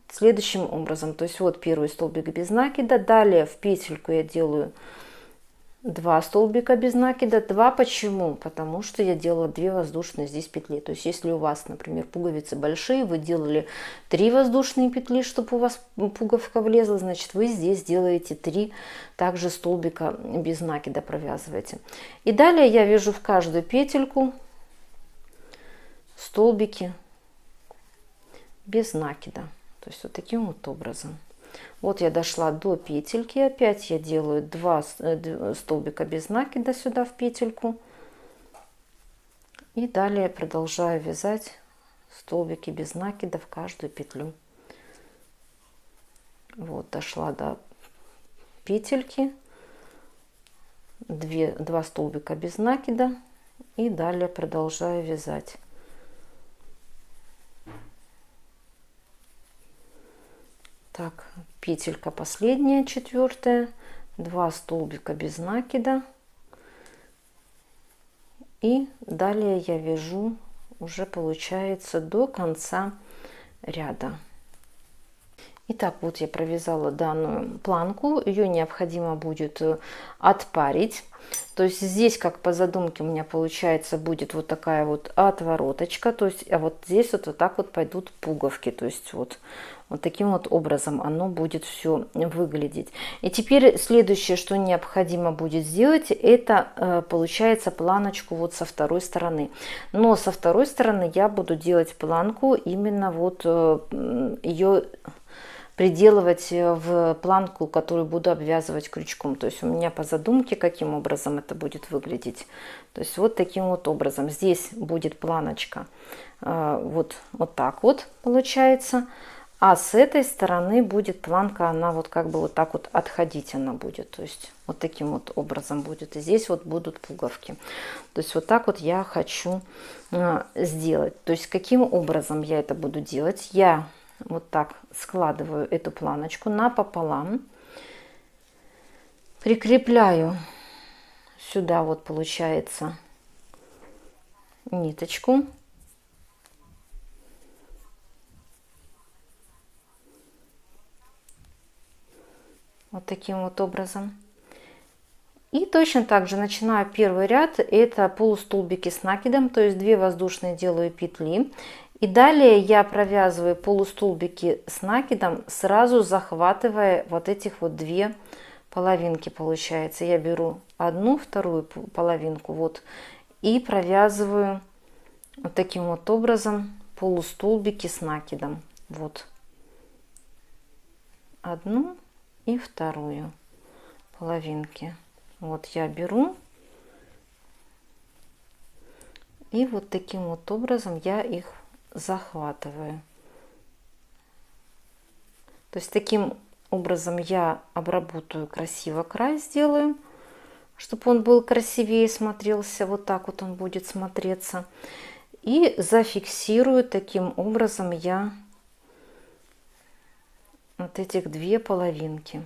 следующим образом. То есть вот первый столбик без накида. Далее в петельку я делаю 2 столбика без накида. 2 почему? Потому что я делала 2 воздушные здесь петли. То есть если у вас, например, пуговицы большие, вы делали 3 воздушные петли, чтобы у вас пуговка влезла, значит вы здесь делаете 3 также столбика без накида, провязываете. И далее я вяжу в каждую петельку столбики без накида. То есть вот таким вот образом. Вот я дошла до петельки, опять я делаю 2 столбика без накида сюда в петельку. И далее продолжаю вязать столбики без накида в каждую петлю. Вот дошла до петельки, 2 столбика без накида, и далее продолжаю вязать. Так, петелька последняя, 4, 2 столбика без накида, и далее я вяжу уже получается до конца ряда. Итак, вот я провязала данную планку, ее необходимо будет отпарить. То есть здесь, как по задумке, у меня получается будет вот такая вот отвороточка, то есть, а вот здесь вот так вот пойдут пуговки, то есть вот таким вот образом оно будет все выглядеть. И теперь следующее, что необходимо будет сделать, это получается планочку вот со второй стороны. Но со второй стороны я буду делать планку именно вот ее приделывать в планку, которую буду обвязывать крючком. То есть у меня по задумке, каким образом это будет выглядеть. То есть вот таким вот образом. Здесь будет планочка вот так вот получается. А с этой стороны будет планка, она вот как бы вот так вот отходить она будет. То есть вот таким вот образом будет. И здесь вот будут пуговки. То есть вот так вот я хочу сделать. То есть каким образом я это буду делать? Я вот так складываю эту планочку напополам, прикрепляю сюда вот получается ниточку, вот таким вот образом. И точно так же начинаю первый ряд, это полустолбики с накидом, то есть 2 воздушные делаю петли. И далее я провязываю полустолбики с накидом, сразу захватывая вот этих вот 2 половинки, получается. Я беру одну, вторую половинку вот и провязываю вот таким вот образом полустолбики с накидом. Вот одну и вторую половинки. Вот я беру и вот таким вот образом я их захватываю. То есть таким образом я обработаю красиво край, сделаю, чтобы он был красивее смотрелся. Вот так вот он будет смотреться. И зафиксирую таким образом я вот этих 2 половинки.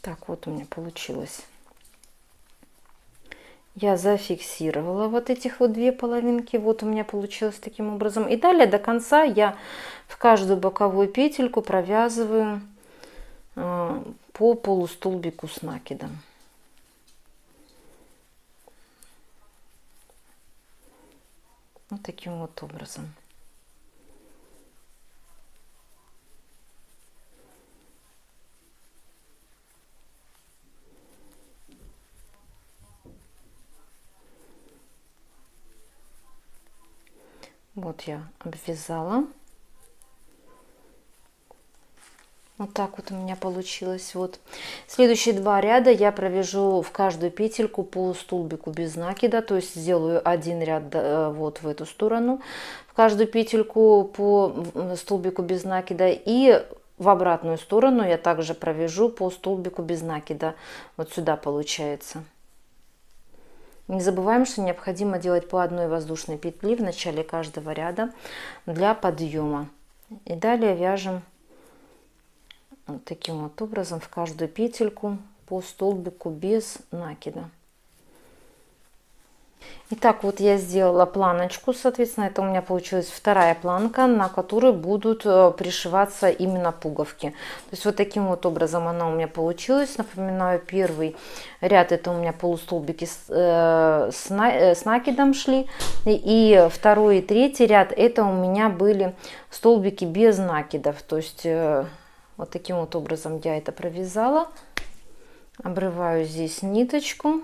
Так вот у меня получилось. Я зафиксировала вот этих вот 2 половинки. Вот у меня получилось таким образом. И далее до конца я в каждую боковую петельку провязываю по полустолбику с накидом. Вот таким вот образом. Вот я обвязала. Вот так вот у меня получилось. Вот следующие 2 ряда я провяжу в каждую петельку по столбику без накида, то есть сделаю один ряд вот в эту сторону, в каждую петельку по столбику без накида, и в обратную сторону я также провяжу по столбику без накида. Вот сюда получается. Не забываем, что необходимо делать по одной воздушной петли в начале каждого ряда для подъема. И далее вяжем вот таким вот образом в каждую петельку по столбику без накида. Итак, вот я сделала планочку, соответственно, это у меня получилась вторая планка, на которой будут пришиваться именно пуговки. То есть вот таким вот образом она у меня получилась. Напоминаю, первый ряд это у меня полустолбики с накидом шли, и второй и третий ряд это у меня были столбики без накидов. То есть вот таким вот образом я это провязала. Обрываю здесь ниточку.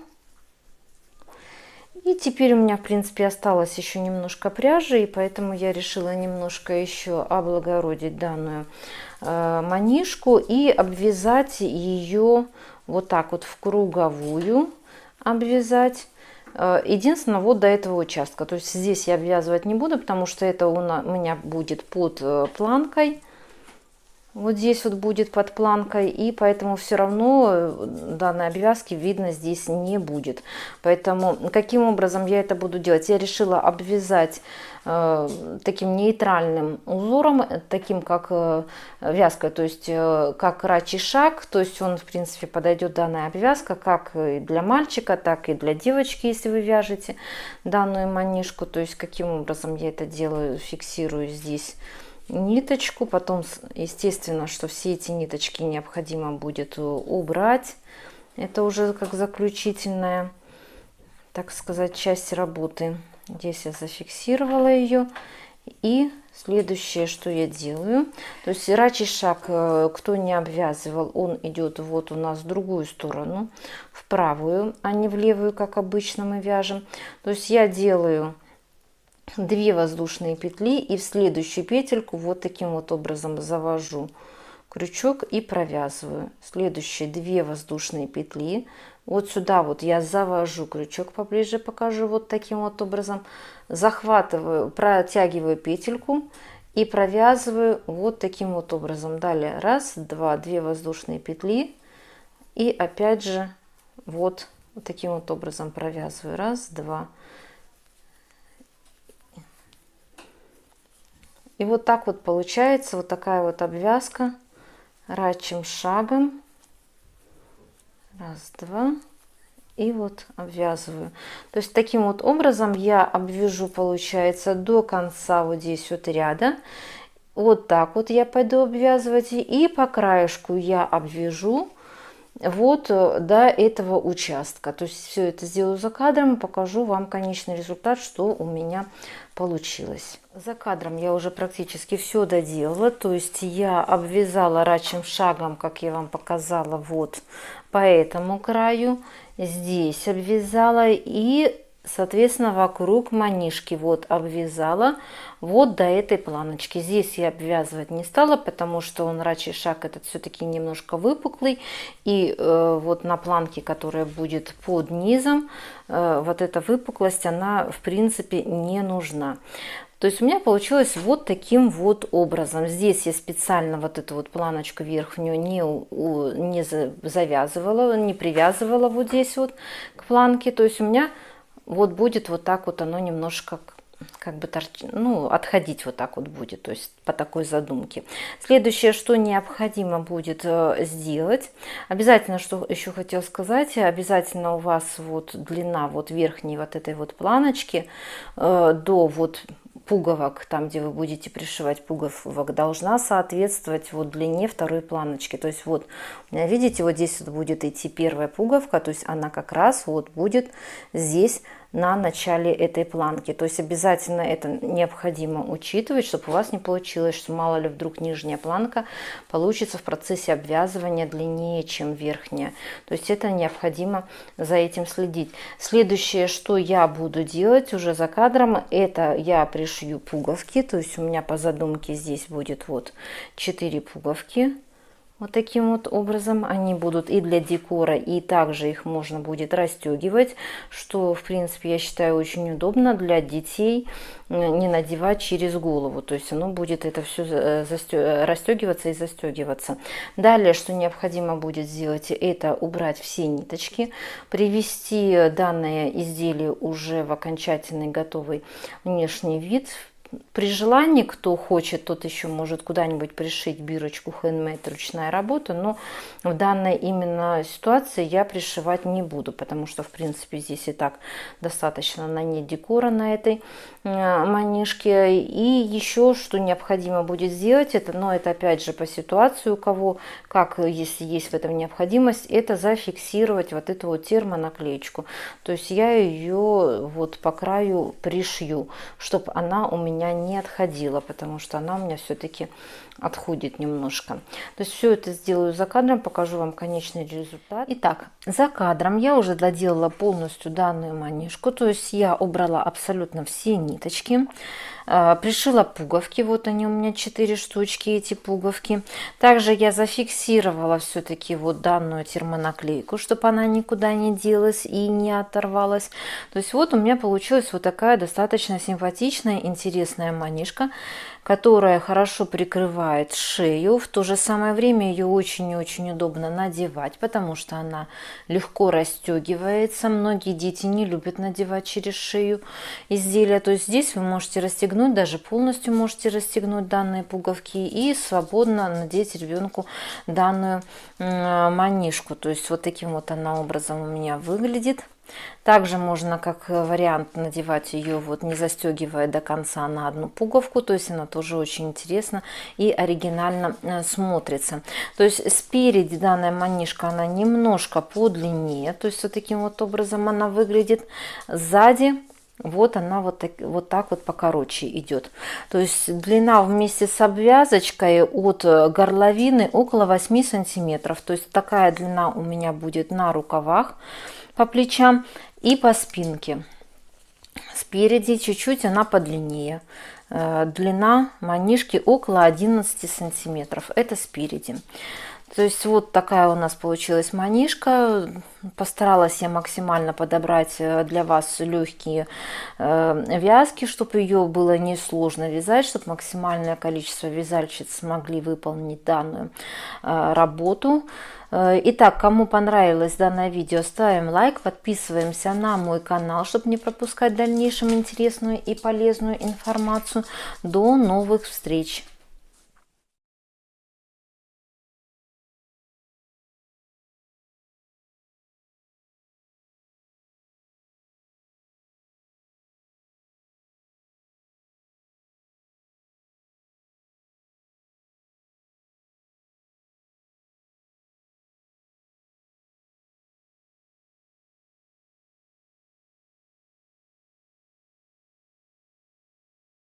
И теперь у меня, в принципе, осталось еще немножко пряжи, и поэтому я решила немножко еще облагородить данную манишку и обвязать ее вот так вот в круговую, обвязать. Единственное, вот до этого участка. То есть здесь я обвязывать не буду, потому что это у меня будет под планкой. Вот здесь вот будет под планкой, и поэтому все равно данной обвязки видно здесь не будет. Поэтому каким образом я это буду делать? Я решила обвязать таким нейтральным узором, таким как вязка, то есть как рачий шаг. То есть он, в принципе, подойдет данная обвязка как и для мальчика, так и для девочки, если вы вяжете данную манишку. То есть каким образом я это делаю? Фиксирую здесь ниточку, потом естественно, что все эти ниточки необходимо будет убрать. Это уже как заключительная, так сказать, часть работы. Здесь я зафиксировала ее. И следующее, что я делаю, то есть рачий шаг, кто не обвязывал, он идет вот у нас в другую сторону, в правую, а не в левую, как обычно мы вяжем. То есть я делаю 2 воздушные петли и в следующую петельку вот таким вот образом завожу крючок и провязываю. Следующие 2 воздушные петли, вот сюда вот я завожу крючок, поближе покажу, вот таким вот образом захватываю, протягиваю петельку и провязываю вот таким вот образом. Далее 1, 2, 2 воздушные петли и опять же вот таким вот образом провязываю 1, 2. И вот так вот получается вот такая вот обвязка рачьим шагом. 1, 2. И вот обвязываю. То есть таким вот образом я обвяжу, получается, до конца вот здесь вот ряда. Вот так вот я пойду обвязывать. И по краешку я обвяжу вот до этого участка. То есть все это сделаю за кадром и покажу вам конечный результат, что у меня получилось. За кадром я уже практически все доделала. То есть я обвязала рачьим шагом, как я вам показала, вот по этому краю. Здесь обвязала и, соответственно, вокруг манишки вот обвязала вот до этой планочки. Здесь я обвязывать не стала, потому что он рачий шаг этот все-таки немножко выпуклый. И вот на планке, которая будет под низом, вот эта выпуклость, она в принципе не нужна. То есть у меня получилось вот таким вот образом. Здесь я специально вот эту вот планочку верхнюю не завязывала, не привязывала вот здесь вот к планке. То есть у меня вот будет вот так вот оно немножко как бы отходить вот так вот будет, то есть по такой задумке. Следующее, что необходимо будет сделать, обязательно, что еще хотела сказать, обязательно у вас вот длина вот верхней вот этой вот планочки до вот пуговок, там где вы будете пришивать пуговок, должна соответствовать вот длине второй планочки. То есть вот у меня, видите, вот здесь вот будет идти первая пуговка, то есть она как раз вот будет здесь на начале этой планки. То есть обязательно это необходимо учитывать, чтобы у вас не получилось, что мало ли вдруг нижняя планка получится в процессе обвязывания длиннее, чем верхняя. То есть это необходимо за этим следить. Следующее, что я буду делать уже за кадром, это я пришью пуговки. То есть у меня по задумке здесь будет вот 4 пуговки. Вот таким вот образом они будут и для декора, и также их можно будет расстегивать, что, в принципе, я считаю очень удобно для детей, не надевать через голову. То есть оно будет это все расстегиваться и застегиваться. Далее, что необходимо будет сделать, это убрать все ниточки, привести данное изделие уже в окончательный готовый внешний вид. при желании, кто хочет, тот еще может куда-нибудь пришить бирочку handmade, ручная работа, но в данной именно ситуации я пришивать не буду, потому что, в принципе, здесь и так достаточно на ней декора на этой манишке. И еще, что необходимо будет сделать, это, но это опять же по ситуации у кого, как, если есть в этом необходимость, это зафиксировать вот эту вот термонаклеечку. То есть я ее вот по краю пришью, чтобы она у меня не отходила, потому что она у меня все-таки отходит немножко. То есть все это сделаю за кадром, покажу вам конечный результат. Итак, за кадром я уже доделала полностью данную манишку, то есть я убрала абсолютно все ниточки, пришила пуговки, вот они у меня 4 штучки, эти пуговки. Также я зафиксировала все-таки вот данную термонаклейку, чтобы она никуда не делась и не оторвалась. То есть вот у меня получилась вот такая достаточно симпатичная, интересная манишка, которая хорошо прикрывает шею. В то же самое время ее очень и очень удобно надевать, потому что она легко расстегивается. Многие дети не любят надевать через шею изделия. То есть здесь вы можете расстегнуть, даже полностью можете расстегнуть данные пуговки и свободно надеть ребенку данную манишку. То есть вот таким вот она образом у меня выглядит. Также можно как вариант надевать ее вот не застегивая до конца на одну пуговку, то есть она тоже очень интересно и оригинально смотрится. То есть спереди данная манишка она немножко подлиннее, то есть вот таким вот образом она выглядит. Сзади вот она вот так вот покороче идет. То есть длина вместе с обвязочкой от горловины около 8 сантиметров. То есть такая длина у меня будет на рукавах, по плечам и по спинке. Спереди чуть-чуть она подлиннее. Длина манишки около 11 сантиметров. Это спереди. То есть вот такая у нас получилась манишка. Постаралась я максимально подобрать для вас легкие вязки, чтобы ее было несложно вязать, чтобы максимальное количество вязальщиц смогли выполнить данную работу. Итак, кому понравилось данное видео, ставим лайк, подписываемся на мой канал, чтобы не пропускать в дальнейшем интересную и полезную информацию. До новых встреч!